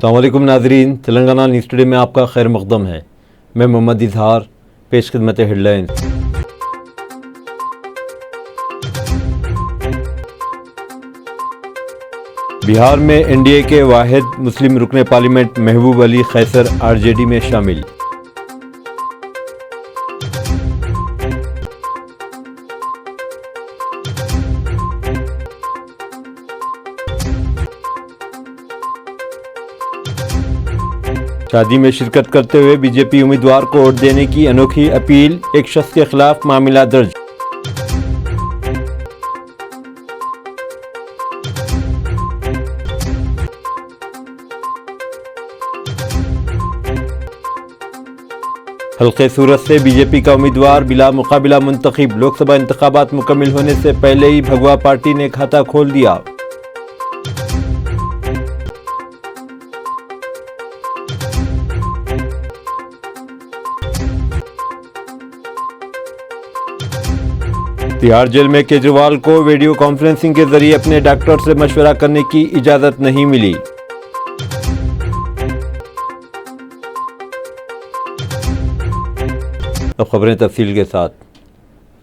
السلام علیکم ناظرین، تلنگانہ نیوز ٹوڈے میں آپ کا خیر مقدم ہے۔ میں محمد اظہار، پیش خدمت ہیڈ لائنز۔ بہار میں این ڈی اے کے واحد مسلم رکن پارلیمنٹ محبوب Ali Qaiser R J D میں شامل۔ شادی میں شرکت کرتے ہوئے بی جے پی امیدوار کو ووٹ دینے کی انوکھی اپیل، ایک شخص کے خلاف معاملہ درج۔ حلقہ سورت سے بی جے پی کا امیدوار بلا مقابلہ منتخب، لوک سبھا انتخابات مکمل ہونے سے پہلے ہی بھگوا پارٹی نے کھاتہ کھول دیا۔ تہاڑ جیل میں کیجریوال کو ویڈیو کانفرنسنگ کے ذریعے اپنے ڈاکٹر سے مشورہ کرنے کی اجازت نہیں ملی۔ اب خبریں تفصیل کے ساتھ۔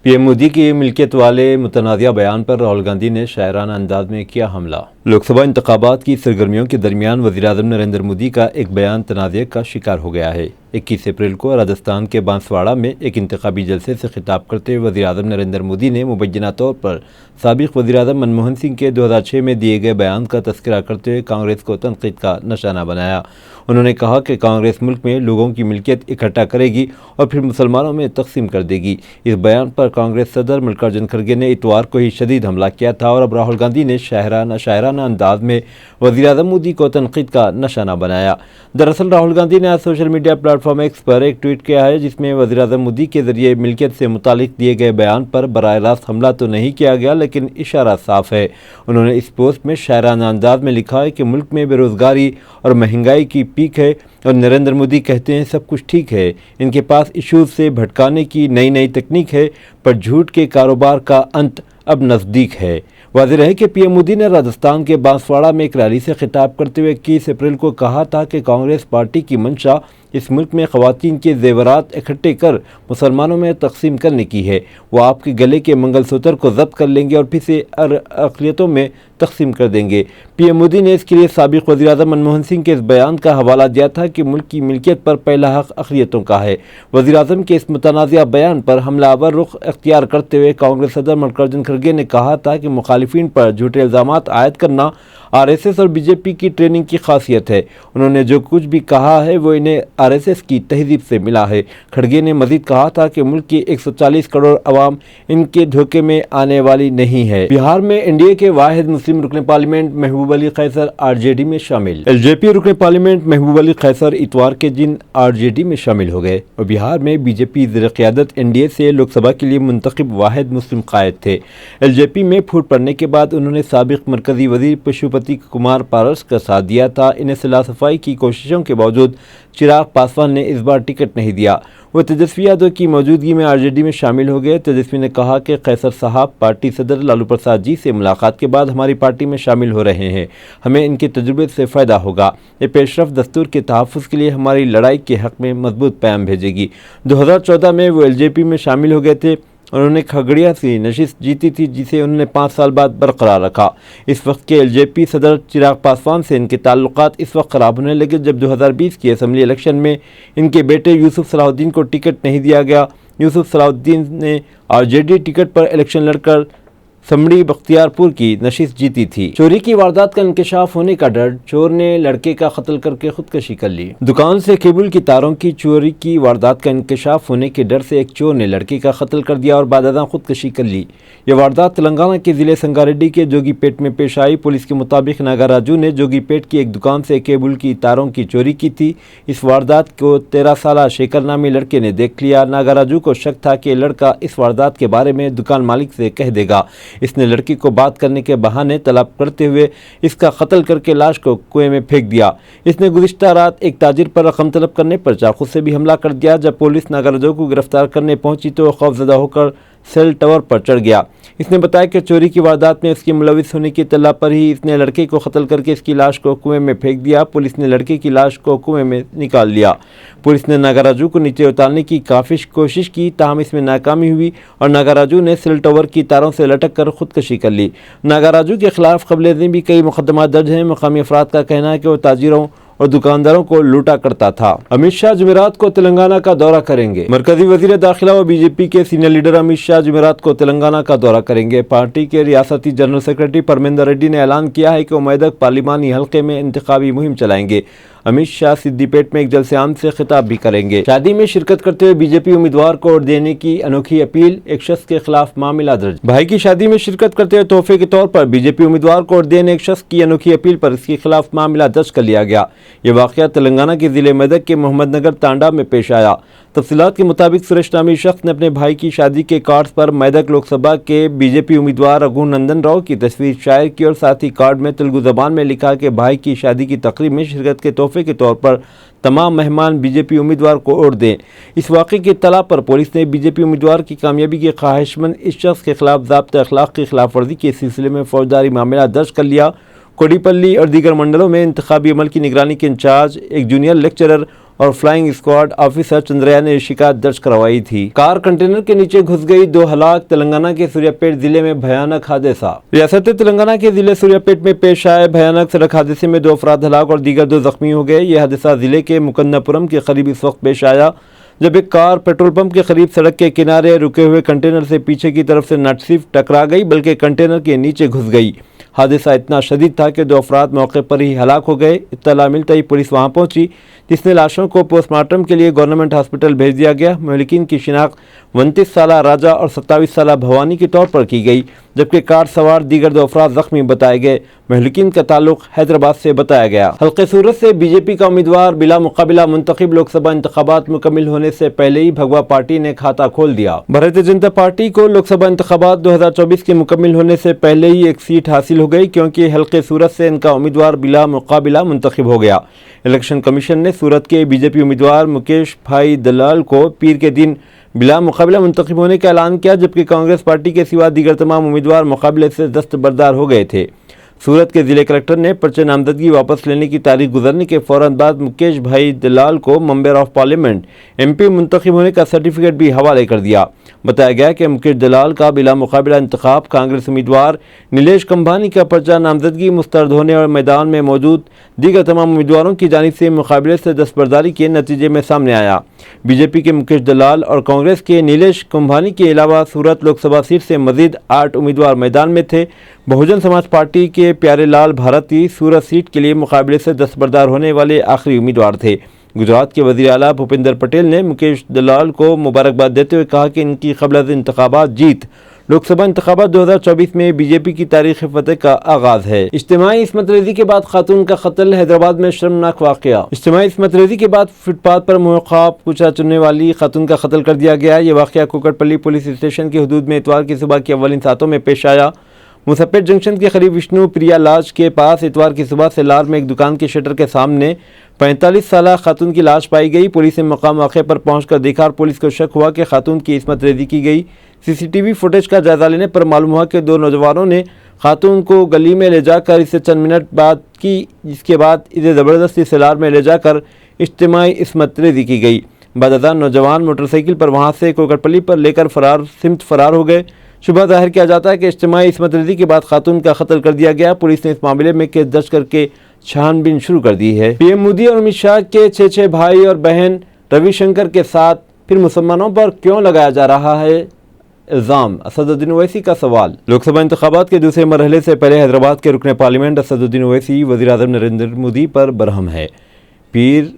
پی ایم مودی کی ملکیت والے متنازع بیان پر راہل گاندھی نے شاعرانہ انداز میں کیا حملہ۔ لوک سبھا انتخابات کی سرگرمیوں کے درمیان وزیر اعظم نریندر مودی کا ایک بیان تنازع کا شکار ہو گیا ہے۔ 21 اپریل کو راجستھان کے بانسواڑہ میں ایک انتخابی جلسے سے خطاب کرتے ہوئے وزیر اعظم نریندر مودی نے مبینہ طور پر سابق وزیر اعظم منموہن سنگھ کے 2006 میں دیے گئے بیان کا تذکرہ کرتے ہوئے کانگریس کو تنقید کا نشانہ بنایا۔ انہوں نے کہا کہ کانگریس ملک میں لوگوں کی ملکیت اکٹھا کرے گی اور پھر مسلمانوں میں تقسیم کر دے گی۔ اس بیان پر کانگریس صدر ملکاراجن کھڑگے نے اتوار کو ہی شدید حملہ کیا تھا اور اب راہل گاندھی نے شاعرانہ انداز میں وزیر اعظم مودی کو تنقید کا نشانہ بنایا۔ دراصل راہل گاندھی نے آج social media platform X پر ایک ٹویٹ کیا ہے جس میں وزیر اعظم مودی کے ذریعے ملکیت سے متعلق دیے گئے بیان پر براہ راست حملہ تو نہیں کیا گیا، لیکن اشارہ صاف ہے۔ انہوں نے اس پوسٹ میں شاعرانہ انداز میں لکھا ہے کہ ملک میں بے روزگاری اور مہنگائی کی پیک ہے اور نریندر مودی کہتے ہیں سب کچھ ٹھیک ہے۔ ان کے پاس ایشوز سے بھٹکانے کی نئی تکنیک ہے، پر جھوٹ کے کاروبار کا انت اب نزدیک ہے۔ واضح ہے کہ پی ایم مودی نے راجستھان کے بانسواڑہ میں ایک ریلی سے خطاب کرتے ہوئے 21 اپریل کو کہا تھا کہ کانگریس پارٹی کی منشا اس ملک میں خواتین کے زیورات اکٹھے کر مسلمانوں میں تقسیم کرنے کی ہے۔ وہ آپ کے گلے کے منگل سوتر کو ضبط کر لیں گے اور پھر سے اقلیتوں میں تقسیم کر دیں گے۔ پی ایم مودی نے اس کے لیے سابق وزیر اعظم منموہن سنگھ کے اس بیان کا حوالہ دیا تھا کہ ملک کی ملکیت پر پہلا حق اقلیتوں کا ہے۔ وزیر اعظم کے اس متنازع بیان پر حملہ آور رخ اختیار کرتے ہوئے کانگریس صدر ملکاراجن کھڑگے نے کہا تھا کہ مخالفین پر جھوٹے الزامات عائد کرنا آر ایس ایس اور بی جے پی کی ٹریننگ کی خاصیت ہے۔ انہوں نے جو کچھ بھی کہا ہے وہ انہیں آر ایس ایس کی تہذیب سے ملا ہے۔ کھڑگے نے مزید کہا تھا کہ ملک کی 140 کروڑ عوام ان کے دھوکے میں آنے والی نہیں ہے۔ بہار میں این ڈی اے کے واحد مسلم رکن پارلیمنٹ محبوب Ali Qaiser R J D میں شامل۔ ایل جے پی رکن پارلیمنٹ محبوب علی قیصر اتوار کے دن آر جے ڈی میں شامل ہو گئے اور بہار میں بی جے پی زیر قیادت این ڈی اے سے لوک سبھا کے لیے منتخب واحد مسلم قائد تھے۔ ایل جے پی میں پھوٹ پڑنے کے بعد انہوں نے سابق مرکزی وزیر پشوپتی کمار پارس کا ساتھ دیا تھا۔ انہیں صلاح صفائی کی کوششوں کے باوجود چراغ پاسوان نے اس بار ٹکٹ نہیں دیا۔ وہ تیجسوی یادو کی موجودگی میں آر جے ڈی میں شامل ہو گئے۔ تیجسوی نے کہا کہ قیصر صاحب پارٹی صدر لالو پرساد جی سے ملاقات کے بعد ہماری پارٹی میں شامل ہو رہے ہیں۔ ہمیں ان کے تجربے سے فائدہ ہوگا۔ یہ پیش رفت دستور کے تحفظ کے لیے ہماری لڑائی کے حق میں مضبوط پیام بھیجے گی۔ 2014 میں وہ ایل جے پی میں شامل ہو گئے تھے۔ انہوں نے کھگڑیا سے نشست جیتی تھی جسے انہوں نے 5 سال بعد برقرار رکھا۔ اس وقت کے ایل جے پی صدر چراغ پاسوان سے ان کے تعلقات اس وقت خراب ہونے لگے جب 2020 کی اسمبلی الیکشن میں ان کے بیٹے یوسف صلاح الدین کو ٹکٹ نہیں دیا گیا۔ یوسف صلاح الدین نے آر جے ڈی ٹکٹ پر الیکشن لڑ کر سمڑی بختیار پور کی نشست جیتی تھی۔ چوری کی واردات کا انکشاف ہونے کا ڈر، چور نے لڑکے کا قتل کر کے خودکشی کر لی۔ دکان سے کیبل کی تاروں کی چوری کی واردات کا انکشاف ہونے کے ڈر سے ایک چور نے لڑکے کا قتل کر دیا اور بعد ازاں خودکشی کر لی۔ یہ واردات تلنگانہ کے ضلع سنگاریڈی کے جوگی پیٹ میں پیش آئی۔ پولیس کے مطابق ناگاراجو نے جوگی پیٹ کی ایک دکان سے کیبل کی تاروں کی چوری کی تھی۔ اس واردات کو 13 سالہ شیکھر نامی لڑکے نے دیکھ لیا۔ ناگاراجو کو شک تھا کہ لڑکا اس واردات کے بارے میں دکان مالک سے کہہ دے گا۔ اس نے لڑکی کو بات کرنے کے بہانے طلب کرتے ہوئے اس کا قتل کر کے لاش کو کنویں میں پھینک دیا۔ اس نے گزشتہ رات ایک تاجر پر رقم طلب کرنے پر چاقو سے بھی حملہ کر دیا۔ جب پولیس ناگاراجو کو گرفتار کرنے پہنچی تو خوف زدہ ہو کر सेल टावर पर चढ़ गया। इसने बताया कि चोरी की वारदात में इसके मुलविस होने की इत्तला पर ही इसने लड़के को कत्ल करके इसकी लाश को कुएं में फेंक दिया। पुलिस ने लड़के की लाश को कुएं में निकाल लिया। पुलिस ने नागाराजू को नीचे उतारने की काफी कोशिश की, ताहम इसमें नाकामी हुई और नागाराजू ने सेल टावर की तारों से लटक कर खुदकशी कर ली। नागाराजू के खिलाफ कबल भी कई मुकदमा दर्ज हैं। मकामी अफराद का कहना है कि वो ताजिरों और दुकानदारों को लूटा करता था। अमित शाह जुमेरात को तेलंगाना का दौरा करेंगे। मरकजी वजीर दाखिला व बीजेपी के सीनियर लीडर अमित शाह जुमेरात को तेलंगाना का दौरा करेंगे। पार्टी के रियासती जनरल सेक्रेटरी परमेंदर रेड्डी ने ऐलान किया है कि वो मेदक पार्लिमानी हल्के में इंतखाबी मुहिम चलाएंगे। अमित शाह सिद्दीपेट में एक जलसे-आम से खिताब भी करेंगे। शादी में शिरकत करते हुए बीजेपी उम्मीदवार को वोट देने की अनोखी अपील, एक शख्स के खिलाफ मामला दर्ज। भाई की शादी में शिरकत करते हुए तोहफे के तौर पर बीजेपी उम्मीदवार को वोट देने एक शख्स की अनोखी अपील पर इसके खिलाफ मामला दर्ज कर लिया गया। ये वाकया तेलंगाना के जिले मेदक के मोहम्मदनगर तांडा में पेश आया। तफसीलात के मुताबिक सुरेश नामी शख्स ने अपने भाई की शादी के कार्ड पर मेदक लोकसभा के बीजेपी उम्मीदवार रघुनंदन राव की तस्वीर शायर की और साथ ही कार्ड में तेलुगु जबान में लिखा कि भाई की शादी की तकरीब में शिरकत के तोहफे के तौर पर तमाम मेहमान बीजेपी उम्मीदवार को वोट दें। इस वाक़े की इत्तला पर पुलिस ने बीजेपी उम्मीदवार की कामयाबी की ख्वाहिशमंद इस शख्स के खिलाफ ज़ाब्ता अखलाक की खिलाफ वर्जी के सिलसिले में फौजदारी मामला दर्ज कर लिया। कोडीपल्ली और दीगर मंडलों में इंतखाबी अमल की निगरानी के इंचार्ज, एक जूनियर लेक्चरर और फ्लाइंग स्क्वाड ऑफिसर चंद्रया ने शिकायत दर्ज करवाई थी। कार कंटेनर के नीचे घुस गई, 2 हलाक। तेलंगाना के सूर्यापेट जिले में भयानक हादसा। रियासत तेलंगाना के जिले सूर्यापेट में पेश आए भयानक सड़क हादसे में 2 अफराद हलाक और दीगर 2 जख्मी हो गए। यह हादसा जिले के मुकन्नापुरम के करीब इस वक्त पेश आया जब एक कार पेट्रोल पंप के करीब सड़क के किनारे रुके हुए कंटेनर से पीछे की तरफ से न सिर्फ टकरा गई बल्कि कंटेनर के नीचे घुस गई। हादसा इतना शदीद था कि 2 अफराद मौके पर ही हलाक हो गए। इत्तला मिलते ही पुलिस वहां पहुंची, जिसने लाशों को पोस्टमार्टम के लिए गवर्नमेंट हॉस्पिटल भेज दिया गया। महलिकीन की शिनाख्त 29 साला राजा और 27 साला भवानी के तौर पर की गई, जबकि कार सवार दीगर 2 अफराद जख्मी बताए गए। महलिकीन का ताल्लुक हैदराबाद से बताया गया। हल्के सूरत से बीजेपी का उम्मीदवार बिला मुकाबिला मुंतखब, लोकसभा इंतखाबात मुकम्मिल होने से पहले ही भगवा पार्टी ने खाता खोल दिया। भारतीय जनता पार्टी को लोकसभा इंतखाबात 2024 के मुकम्मिल होने से पहले ही एक सीट हासिल हो गई, क्योंकि हल्के सूरत से इनका उम्मीदवार बिला मुकाबिला मुंतखब हो गया। इलेक्शन कमीशन ने सूरत के बीजेपी उम्मीदवार मुकेश भाई दलाल को पीर के दिन बिला मुकाबिला मुंतखब होने का ऐलान किया, जबकि कांग्रेस पार्टी के सिवा दीगर तमाम उम्मीदवार मुकाबले से दस्तबरदार हो गए थे। सूरत के जिले कलेक्टर ने पर्चे नामजदगी वापस लेने की तारीख गुजरने के फौरन बाद मुकेश भाई दलाल को मेंबर ऑफ पार्लियामेंट MP मुंतखब होने का सर्टिफिकेट भी हवाले कर दिया। बताया गया कि मुकेश दलाल का बिला मुकाबिला इंतखाब कांग्रेस उम्मीदवार नीलेश कंभानी का पर्चा नामजदगी मुस्तरद होने और मैदान में मौजूद दीगर तमाम उम्मीदवारों की जानिब से मुकाबले से दस्तबरदारी के नतीजे में सामने आया। बीजेपी के मुकेश दलाल और कांग्रेस के नीलेश कुंभानी के अलावा सूरत लोकसभा सीट से मजीद 8 उम्मीदवार मैदान में थे। बहुजन समाज पार्टी के प्यारे लाल भारती सूरत सीट के लिए मुकाबले से दस्तबरदार होने वाले आखिरी उम्मीदवार थे। गुजरात के वज़ीर आला भूपेंद्र पटेल ने मुकेश दलाल को मुबारकबाद देते हुए कहा कि इनकी क़ब्ल इंतखाबात जीत लोकसभा इंतखाबात 2024 में बीजेपी की तारीख फतेह का आगाज है। इज्तिमाई इस्मत रेज़ी के बाद खातून का कत्ल, हैदराबाद में शर्मनाक वाक़या। इज्तिमाई इस्मत रेज़ी के बाद फुटपाथ पर मुख्ताब पूछा चुनने वाली खातून का कत्ल कर दिया गया। ये वाक़या कुकटपल्ली पुलिस स्टेशन की हदूद में इतवार की सुबह के अव्वलिन सातों में पेश आया। मुसप्पेट जंक्शन के करीब विष्णु प्रिया लाज के पास इतवार की सुबह सेलार में एक दुकान के शटर के सामने 45 साला खातून की लाश पाई गई। पुलिस ने मकाम वाक़े पर पहुंचकर देखा और पुलिस को शक हुआ कि खातून की इस्मत रेज़ी की गई। CCTV फुटेज का जायजा लेने पर मालूम हुआ कि 2 नौजवानों ने खातून को गली में ले जाकर इसे चंद मिनट बाद की, जिसके बाद इसे ज़बरदस्ती सेलार में ले जाकर इज्तिमाई इस्मत रेज़ी की गई। बाद नौजवान मोटरसाइकिल पर वहां से कोकटपल्ली पर लेकर फरार हो गए। शुबह जाहिर किया जाता है कि इज्तिमाई इस्मत रेज़ी के बाद खातून का कत्ल कर दिया गया। पुलिस ने इस मामले में केस दर्ज करके छानबीन शुरू कर दी है। PM मोदी और अमित शाह के 6 भाई और बहन रविशंकर के साथ फिर मुसलमानों पर क्यों लगाया जा रहा है इल्ज़ाम, असदुद्दीन ओवैसी का सवाल। लोकसभा इंतखाबात के दूसरे मरहले से पहले हैदराबाद के रुकने पार्लियामेंट असदुद्दीन ओवैसी वज़ीर-ए-आज़म नरेंद्र मोदी पर बरहम है। पीर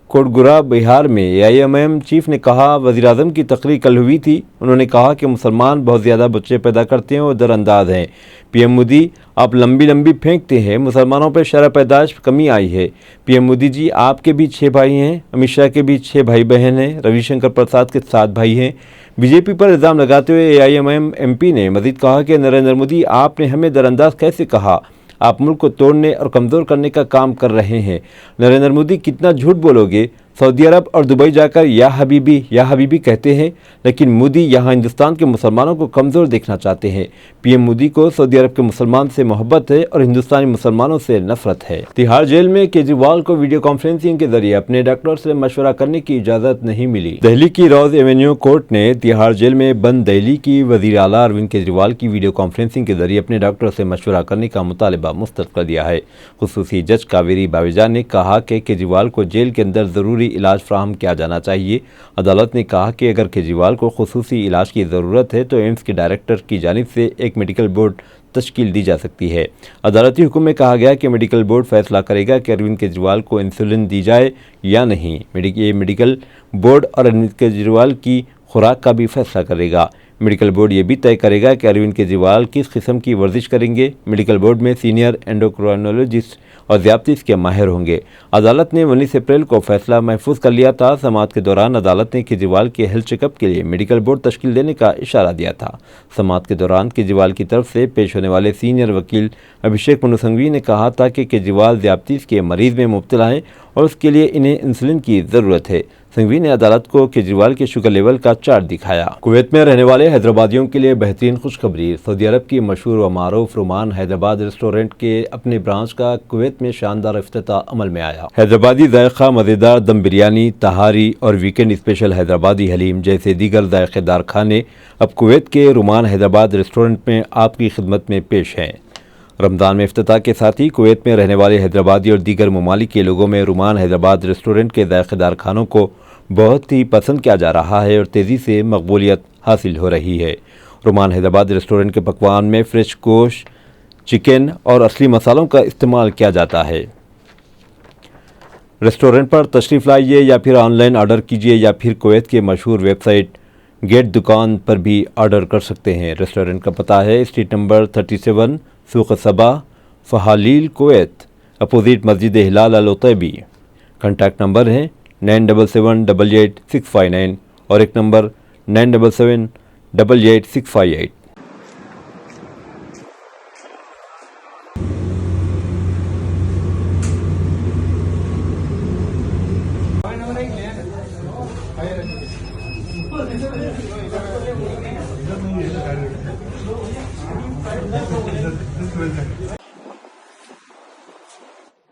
कोटगुरा बिहार में AIMIM चीफ ने कहा, वज़ीर-ए-आज़म की तकरीर कल हुई थी। उन्होंने कहा कि मुसलमान बहुत ज़्यादा बच्चे पैदा करते हैं और दरअंदाज हैं। PM मोदी, आप लंबी फेंकते हैं, मुसलमानों पर शरह पैदाइश कमी आई है। PM मोदी जी, आपके भी 6 भाई हैं, अमित शाह के भी 6 भाई बहन हैं, रविशंकर प्रसाद के 7 भाई हैं। बीजेपी पर इल्ज़ाम लगाते हुए AIMIM MP ने मज़ीद कहा कि नरेंद्र मोदी, आपने हमें दरअंदाज कैसे कहा? आप मुल्क को तोड़ने और कमज़ोर करने का काम कर रहे हैं। नरेंद्र मोदी, कितना झूठ बोलोगे? सऊदी अरब और दुबई जाकर या हबीबी कहते हैं, लेकिन मोदी यहाँ हिंदुस्तान के मुसलमानों को कमज़ोर देखना चाहते हैं। पीएम मोदी को सऊदी अरब के मुसलमान से मोहब्बत है और हिंदुस्तानी मुसलमानों से नफरत है। तिहाड़ जेल में केजरीवाल को वीडियो कॉन्फ्रेंसिंग के जरिए अपने डॉक्टर से मशवरा करने की इजाज़त नहीं मिली। दिल्ली की रोज एवेन्यू कोर्ट ने तिहाड़ जेल में बंद दिल्ली की वज़ीर आला अरविंद केजरीवाल की वीडियो कॉन्फ्रेंसिंग के जरिए अपने डॉक्टर से मशवरा करने का मुतालबा मुस्तरद कर दिया है। खुसूसी जज कावेरी बावेजा ने कहा कि केजरीवाल को जेल के अंदर ज़रूरी इलाज फराहम किया जाना चाहिए। अदालत ने कहा कि अगर केजरीवाल को खुसूसी इलाज की ज़रूरत है तो एम्स के डायरेक्टर की जानिब से एक मेडिकल बोर्ड तश्कील दी जा सकती है। अदालती हुक्म में कहा गया कि मेडिकल बोर्ड फैसला करेगा कि अरविंद केजरीवाल को इंसुलिन दी जाए या नहीं। ये मेडिकल बोर्ड और अरविंद केजरीवाल की खुराक का भी फैसला करेगा। मेडिकल बोर्ड ये भी तय करेगा कि अरविंद केजरीवाल किस किस्म की वर्जिश करेंगे। मेडिकल बोर्ड में सीनियर एंडोक्राइनोलॉजिस्ट और ज़ियादतीस के माहिर होंगे। अदालत ने 19 अप्रैल को फैसला महफूज कर लिया था। समाअत के दौरान अदालत ने केजरीवाल के हेल्थ चेकअप के लिए मेडिकल बोर्ड तश्कील देने का इशारा दिया था। समाअत के दौरान केजरीवाल की तरफ से पेश होने वाले सीनियर वकील अभिषेक मनु सिंघवी ने कहा था कि केजरीवाल ज़ियादतीस के मरीज़ में मुब्तला हैं और उसके लिए इन्हें इंसुलिन की ज़रूरत है। सिंघवी ने अदालत को केजरीवाल के शुगर लेवल का चार्ट दिखाया। कुवैत में रहने वाले हैदराबादियों के लिए बेहतरीन खुशखबरी। सऊदी अरब की मशहूर व मारूफ रुमान हैदराबाद रेस्टोरेंट के अपने ब्रांच का कुवैत में शानदार इफ्तिताह अमल में आया। हैदराबादी जायका, मज़ेदार दम बिरयानी, तहारी और वीकेंड स्पेशल हैदराबादी हलीम जैसे दीगर जायकेदार खाने अब कुवैत के रुमान हैदराबाद रेस्टोरेंट में आपकी खिदमत में पेश हैं। रमज़ान में इफ्तिताह के साथ ही कुवैत में रहने वाले हैदराबादी और दीगर ममालिक के लोगों में रुमान हैदराबाद रेस्टोरेंट के जायकेदार खानों को बहुत ही पसंद किया जा रहा है और तेज़ी से मकबूलियत हासिल हो रही है। रुमान हैदराबाद रेस्टोरेंट के पकवान में फ्रेश गोश्त, चिकन और असली मसालों का इस्तेमाल किया जाता है। रेस्टोरेंट पर तशरीफ़ लाइए या फिर ऑनलाइन ऑर्डर कीजिए या फिर कुवैत के मशहूर वेबसाइट गेट दुकान पर भी ऑर्डर कर सकते हैं। रेस्टोरेंट का पता है स्ट्रीट नंबर 37 सूक़ सबा, फ़हालील, कुवैत, अपोजिट मस्जिद हिलाल अल उतैबी। कॉन्टैक्ट नंबर है 97788659 और एक नंबर 97788658।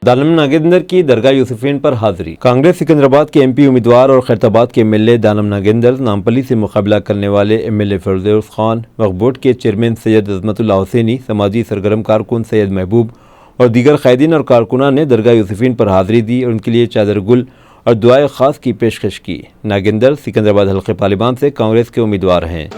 दानिम नागेंद्र की दरगाह यूसुफीन पर हाजिरी। कांग्रेस सिकंदराबाद के एमपी उम्मीदवार और खैरताबाद के एमएलए दानिम नागेंद्र नामपल्ली से मुकाबला करने वाले एमएलए फिरदौस खान, वक्फ बोर्ड के चेयरमैन सैयद अजमतुल्लाह हुसैनी, समाजी सरगर्म कारकुन सैयद महबूब और दीगर कायदीन और कारकुनान ने दरगाह यूसुफीन पर हाजिरी दी और उनके लिए चादर गुल और दुआए खास की पेशकश की। नागेंद्र सिकंदराबाद हल्के पार्लिमान से कांग्रेस के उम्मीदवार हैं।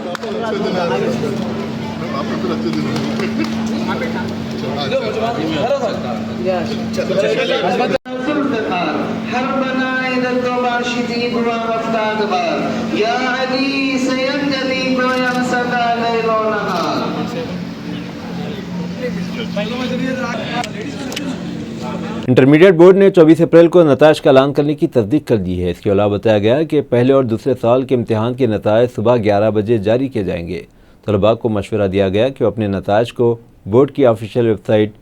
इंटरमीडिएट बोर्ड ने 24 अप्रैल को नताइज का ऐलान करने की तस्दीक कर दी है। इसके अलावा बताया गया है कि पहले और दूसरे साल के इम्तिहान के नताइज सुबह 11 बजे जारी किए जाएंगे। तलबा को मशवरा दिया गया कि वो अपने नताइज को बोर्ड की ऑफिशियल वेबसाइट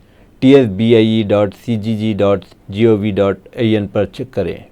tsbie.cgg.gov.in पर चेक करें।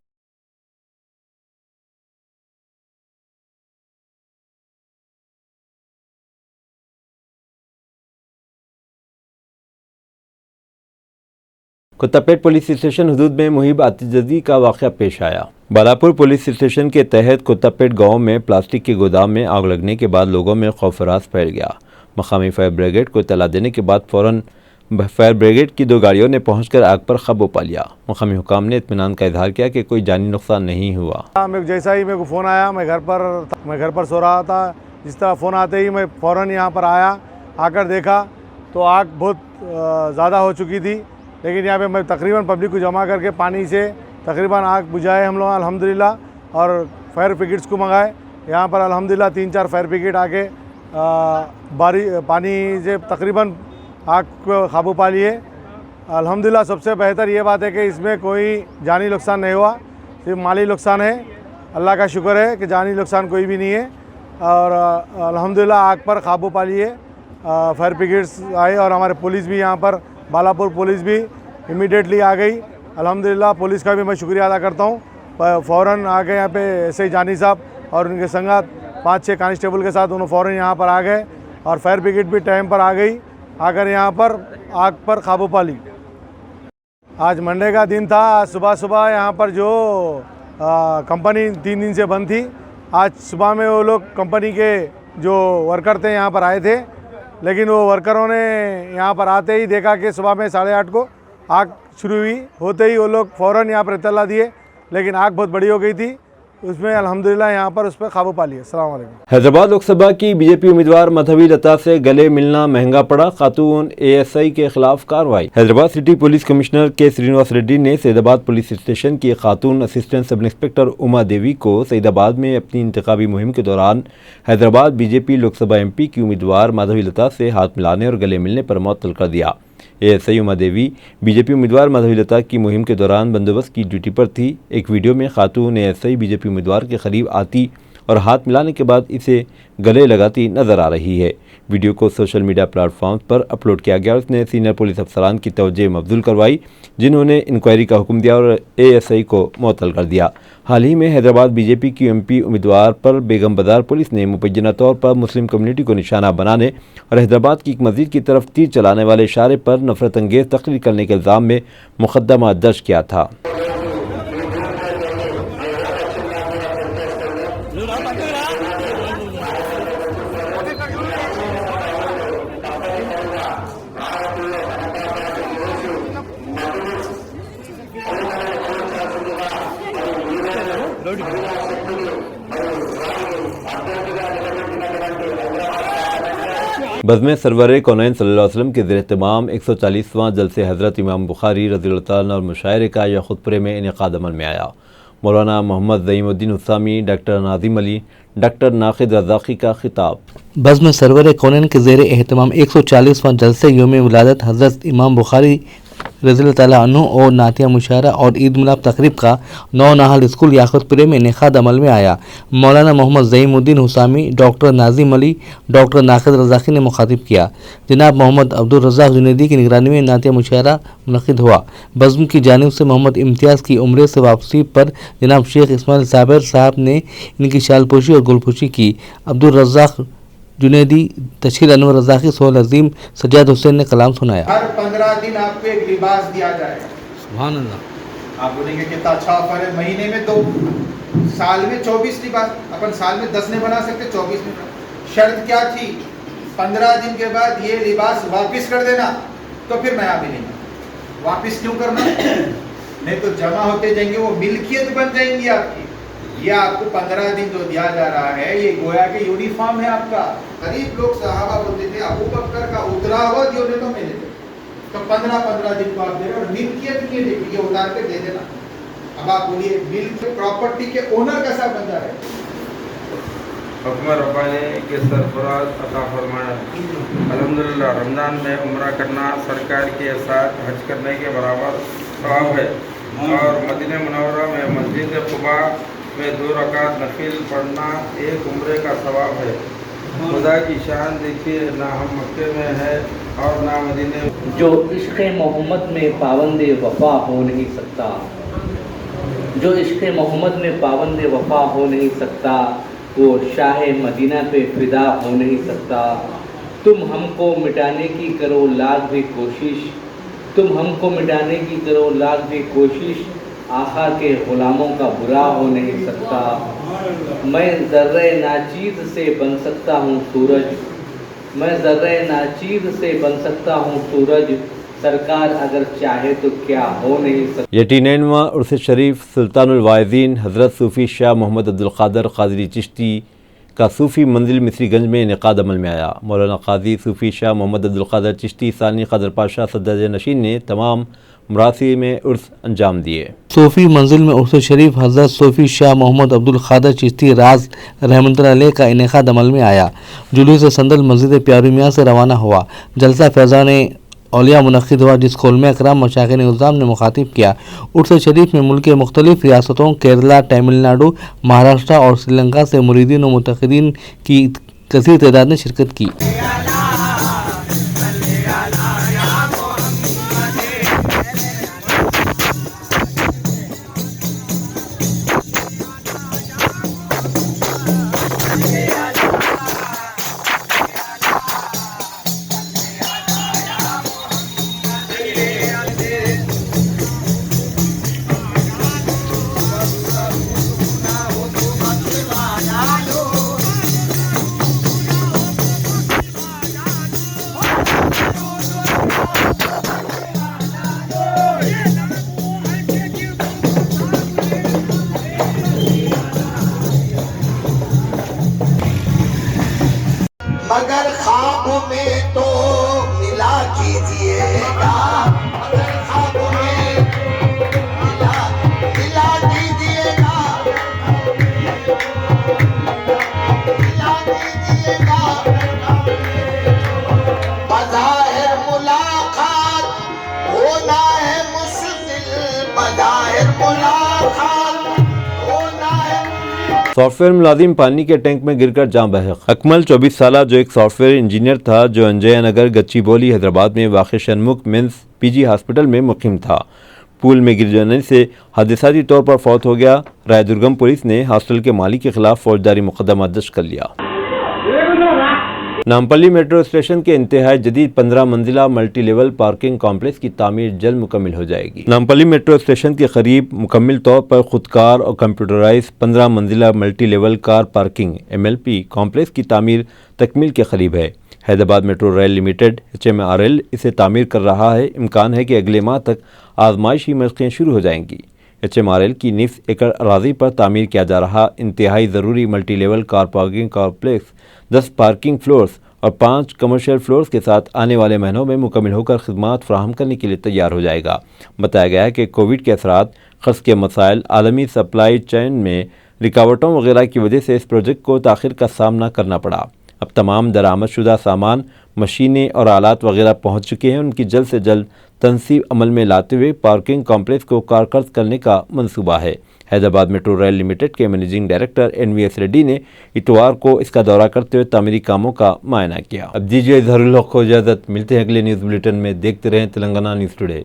कुत्तापेट पुलिस स्टेशन हदूद में मुहिब आतिशबाजी का वाक़या पेश आया। बालापुर पुलिस स्टेशन के तहत कुत्तापेट गांव में प्लास्टिक के गोदाम में आग लगने के बाद लोगों में खौफराज फैल गया। मकामी फायर ब्रिगेड को इत्तला देने के बाद फ़ौरन फायर ब्रिगेड की 2 गाड़ियों ने पहुंचकर आग पर काबू पा लिया। मकामी हुकाम ने इत्मीनान का इजहार किया कि कोई जानी नुकसान नहीं हुआ। जैसा ही मेरे को फ़ोन आया, मैं घर पर सो रहा था। जिस तरह फ़ोन आते ही मैं फ़ौरन यहाँ पर आया, आकर देखा तो आग बहुत ज़्यादा हो चुकी थी। लेकिन यहाँ पे मैं तकरीबन पब्लिक को जमा करके पानी से तकरीबन आग बुझाए हम लोग अल्हम्दुलिल्लाह, और फायर ब्रिगेड्स को मंगाए। यहाँ पर अल्हम्दुलिल्लाह 3-4 फायर ब्रिगेड आके पानी से तकरीबन आग को काबू पा लिए। अल्हम्दुलिल्लाह सबसे बेहतर ये बात है कि इसमें कोई जानी नुकसान नहीं हुआ, सिर्फ माली नुकसान है। अल्लाह का शुक्र है कि जानी नुकसान कोई भी नहीं है और अल्हम्दुलिल्लाह आग पर काबू पा लिए। फायर ब्रिगेड्स आए और हमारे पुलिस भी यहाँ पर बालापुर पुलिस भी इमीडिएटली आ गई। अल्हम्दुलिल्लाह पुलिस का भी मैं शुक्रिया अदा करता हूँ। फ़ौरन आ गए यहाँ पे एसआई जानी साहब और उनके संगात 5-6 कांस्टेबल के साथ उन्होंने फ़ौरन यहाँ पर आ गए और फायर ब्रिगेड भी टाइम पर आ गई, आकर यहाँ पर आग पर काबू पा ली। आज मंडे का दिन था। आज सुबह सुबह यहाँ पर जो कंपनी 3 दिन से बंद थी, आज सुबह में वो लोग कंपनी के जो वर्कर थे यहाँ पर आए थे, लेकिन वो वर्करों ने यहाँ पर आते ही देखा कि सुबह में 8:30 को आग शुरू हुई। होते ही वो लोग फ़ौरन यहाँ पर इत्तला दिए, लेकिन आग बहुत बड़ी हो गई थी, उसमें अल्हम्दुलिल्लाह यहाँ पर उस पर काबू पा लिया। अस्सलाम वालेकुम। हैदराबाद लोकसभा की बीजेपी उम्मीदवार माधवी लता से गले मिलना महंगा पड़ा, खातून एएसआई के खिलाफ कार्रवाई। हैदराबाद सिटी पुलिस कमिश्नर के श्रीनिवास रेड्डी ने सईदाबाद पुलिस स्टेशन की खातून assistant sub inspector Uma Devi को सईदाबाद में अपनी इंतखाबी मुहिम के दौरान हैदराबाद बीजेपी लोकसभा एमपी की उम्मीदवार माधवी लता से हाथ मिलाने और गले मिलने पर मुअत्तल कर दिया। एएसआई उमा देवी बीजेपी उम्मीदवार माधवी लता की मुहिम के दौरान बंदोबस्त की ड्यूटी पर थी। एक वीडियो में खातून एएसआई बीजेपी उम्मीदवार के करीब आती और हाथ मिलाने के बाद इसे गले लगाती नजर आ रही है। वीडियो को सोशल मीडिया प्लेटफॉर्म्स पर अपलोड किया गया और इसने सीनियर पुलिस अफसरान की तवज्जो मबजूल करवाई, जिन्होंने इंक्वायरी का हुक्म दिया और एएसआई को मुअत्तल कर दिया। हाल ही में हैदराबाद बीजेपी की एमपी उम्मीदवार पर बेगम बाजार पुलिस ने मुबैना तौर पर मुस्लिम कम्युनिटी को निशाना बनाने और हैदराबाद की एक मस्जिद की तरफ तीर चलाने वाले इशारे पर नफरत अंगेज तकरीर करने के इल्ज़ाम में मुकदमा दर्ज किया था। बज़्म सरवर कौनैन सल्लल्लाहु अलैहि वसल्लम के ज़ेर-ए-इत्तिमाम 140वां जलसे हज़रत इमाम बुखारी रज़ियल्लाहु तआला और मुशायरे का याखुतपुरे में इनेक़ाद अमल में आया। मौलाना मोहम्मद ज़ईमुद्दीन हुसामी, डॉक्टर नाज़िम अली, डॉक्टर नाक़िद रज़ाक़ी का खिताब। बज़्म सरवर कौनैन के ज़ेर एहतमाम 140वां जलसे यौम विलादत हज़रत इमाम बुखारी रज़ियल्लाहु तआला अन्हु और नातिया मुशायरा और ईद मिलाद तकरीब का नौ नाहल स्कूल याकुतपुरे में इनेक़ाद अमल में आया। मौलाना मोहम्मद ज़ईमुद्दीन हुसामी, डॉक्टर नाज़िम अली, डॉक्टर नाक़िद रज़ाक़ी ने मुखातिब किया। जनाब मोहम्मद अब्दुल रज़्ज़ाक़ जुनैदी की निगरानी में नातिया मुशायरा मुनक़िद हुआ। बज़्म की जानिब से मोहम्मद इम्तियाज़ की उम्रे से वापसी पर जनाब शेख इस्माइल साबिर साहब ने इनकी शालपोशी और गुलपोशी की। अब्दुल रज़्ज़ाक़ जुनैदी, तशहीर अनवर रज़ाक़ी, सोहल अज़ीम, सज्जाद हुसैन ने कलाम सुनाया। हर 15 दिन आपको एक लिबास दिया जाएगा। सुभान अल्लाह। आप बोलेंगे कितना अच्छा ऑफर है, महीने में 2, साल में 24 लिबास, अपन साल में 10 नहीं बना सकते, 24 में। शर्त क्या थी? 15 दिन के बाद ये लिबास वापस कर देना, तो फिर नया मिलेगा। वापस क्यों करना? नहीं तो जमा होते जाएंगे, वो मिल्कियत बन जाएंगी आपकी। ये आपको 15 दिन जो दिया जा रहा है, ये गोया के यूनिफॉर्म है आपका। गरीब लोग सहाबा बोलते थे, अबू बकर का उतरा हुआ दियो ने तो मिले थे, तो 15-15 दिन को आप दे रहे, और मिल्कियत नहीं देखिए, ये उतार के दे देना। अब आप बोलिए मिल्क प्रॉपर्टी के ओनर कैसा बन जा रहे? हुक्म रब्बानी के सरफराज अता फरमाया। अल्हम्दुलिल्लाह, रमज़ान में उम्रा करना सरकार के साथ हज करने के बराबर सवाब है, और मदीना मुनव्वरा में मस्जिद क़ुबा में 2 रकात नफिल पढ़ना एक उम्रे का सवाब है। खुदा की शान देखिए, ना हम मक्के में है और ना मदीने। जो इश्क़ मोहम्मद में पाबंद वफ़ा हो नहीं सकता, जो इश्क़ मोहम्मद में पाबंद वफ़ा हो नहीं सकता, वो शाह मदीना पे फ़िदा हो नहीं सकता। तुम हमको मिटाने की करो लाख भी कोशिश, तुम हमको मिटाने की करो लाख भी कोशिश, आका के ग़ुलामों का बुरा हो नहीं सकता। मैं ज़र्रे नाचीज़ से बन सकता हूँ सूरज, मैं ज़र्रे नाचीज़ से बन सकता हूँ सूरज, सरकार अगर चाहे तो क्या हो नहीं सकता। ये 89वां उर्स शरीफ सुल्तानुल वाइज़ीन हज़रत सूफ़ी शाह मोहम्मद अब्दुल क़ादिर क़ादरी चिश्ती का सूफ़ी मंजिल मिस्रीगंज में इनेक़ाद अमल में आया। मौलाना क़ाज़ी सूफ़ी शाह मोहम्मद अब्दुल क़ादिर चिश्ती सानी क़दर पाशा सद्दाज नशीन ने तमाम मरासिम में उर्स अंजाम दिए। सूफ़ी मंजिल में उर्स शरीफ हज़रत सूफ़ी शाह मोहम्मद अब्दुल क़ादिर चिश्ती राज रहमतुल्लाह अलैह का इनेक़ाद अमल में आया। जुलूस संदल मस्जिद प्यारी मियाँ से रवाना हुआ। जलसा फैज़ान औलिया मुनक़िद हुआ, जिसको उलमा इकराम मशाइख़ उज़्ज़ाम ने मुखातिब किया। उर्स शरीफ में मुल्क के मुख्तलिफ़ रियासतों केरला, तमिलनाडु, महाराष्ट्र और श्रीलंका से मुरीदीन और मुतक़िदीन की कसीर तादाद ने शिरकत की। मगर ख्वाब में तो मिला कीजिए गा, मगर ख्वाब में मिला कीजिएगा, मिला कीजिएगा। बज़ाहिर मुलाकात होना है मुश्किल, बज़ाहिर मुलाकात होना है। सॉफ्टवेयर मुलाजिम पानी के टैंक में गिरकर जान बहक। अकमल 24 साल जो एक सॉफ्टवेयर इंजीनियर था जो अंजय नगर गच्चीबोली हैदराबाद में वाक़ शनमुख मेंस पीजी हॉस्पिटल में मुक़ीम था। पूल में गिर जाने से हादसाती तौर पर फौत हो गया। रायदुर्गम पुलिस ने हॉस्टल के मालिक के खिलाफ फौजदारी मुकदमा दर्ज कर लिया। नामपल्ली मेट्रो स्टेशन के इंतहाई जदीद 15 मंजिला मल्टी लेवल पार्किंग कॉम्प्लेक्स की तामीर जल्द मुकम्मल हो जाएगी। नामपल्ली मेट्रो स्टेशन के करीब मुकम्मल तौर पर खुदकार और कंप्यूटराइज 15 मंजिला multi level car parking MLP complex की तामीर तकमील के करीब है। Hyderabad metro rail limited HMRL इसे तामीर कर रहा है। इम्कान है कि अगले माह तक आजमाइशी मशक़ें शुरू हो जाएंगी। HMRL की निस एकड़ अराजी पर तामीर किया जा रहा इंतहाई ज़रूरी multi level car parking complex 10 parking floors और 5 कमर्शियल फ्लोर्स के साथ आने वाले महीनों में मुकम्मल होकर खिदमात फराहम करने के लिए तैयार हो जाएगा। बताया गया है कि कोविड के असरात, ख़र्च के मसाइल, आलमी सप्लाई चेन में रुकावटों वगैरह की वजह से इस प्रोजेक्ट को ताख़ीर का सामना करना पड़ा। अब तमाम दरामदशुदा सामान, मशीनें और आलात वगैरह पहुँच चुके हैं। उनकी जल्द से जल्द तनसीब अमल में लाते हुए पार्किंग कॉम्प्लेक्स को कारकर्द करने का मंसूबा है। हैदराबाद मेट्रो रेल लिमिटेड के मैनेजिंग डायरेक्टर NVS रेड्डी ने इतवार को इसका दौरा करते हुए तामीरी कामों का मुआयना किया। अब दीजिए इजहारुल हक को इजाज़त। मिलते हैं अगले न्यूज़ बुलेटिन में। देखते रहें तेलंगाना न्यूज़ टुडे।